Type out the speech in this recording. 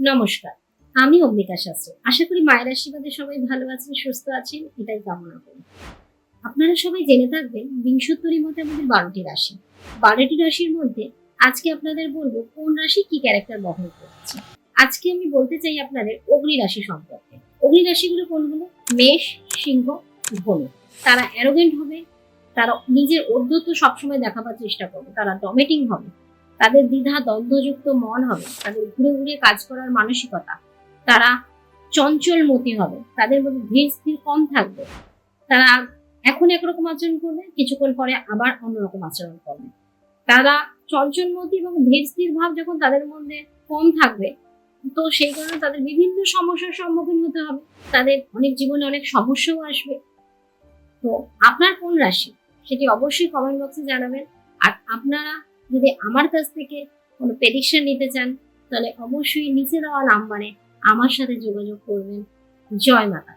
নমস্কার, আমি অম্বিকা শাস্ত্রী। আশা করি মায়ের আশীর্বাদে সবাই ভালো আছেন, সুস্থ আছেন, এটাই কামনা করি। আপনারা সবাই জেনে থাকবেন বিংশোত্তরীর মধ্যে আমাদের ১২টি রাশি। ১২টি রাশির মধ্যে আজকে আপনাদের বলবো কোন রাশি কি ক্যারেক্টার বহন করছে। আজকে আমি বলতে চাই আপনাদের অগ্নি রাশি সম্পর্কে। অগ্নি রাশিগুলো কোনগুলো? মেষ, সিংহ, ধনু। তারা অ্যারোগেন্ট হবে, তারা নিজের ঔদ্ধত্য সবসময় দেখাবার চেষ্টা করবে, তারা ডমিনেটিং হবে, তাদের দ্বিধা দ্বন্দ্বযুক্ত মন হবে, তাদের ঘুরে ঘুরে কাজ করার মানসিকতা, তারা চঞ্চলমতি হবে, তাদের মধ্যে ধীর স্থির কম থাকবে, তারা এখন একরকম আচরণ করবে, কিছুক্ষণ পরে আবার অন্যরকম আচরণ করবে। তারা চঞ্চলমতি এবং ধীর স্থির ভাব যখন তাদের মধ্যে কম থাকবে, তো সেই কারণে তাদের বিভিন্ন সমস্যার সম্মুখীন হতে হবে, তাদের অনেক জীবনে অনেক সমস্যাও আসবে। তো আপনার কোন রাশি সেটি অবশ্যই কমেন্ট বক্সে জানাবেন। আর আপনারা যদি আমার কাছ থেকে কোনো প্রেডিকশন নিতে চান তাহলে অবশ্যই নিচে দেওয়া নাম্বারে আমার সাথে যোগাযোগ করবেন। জয় মাতা।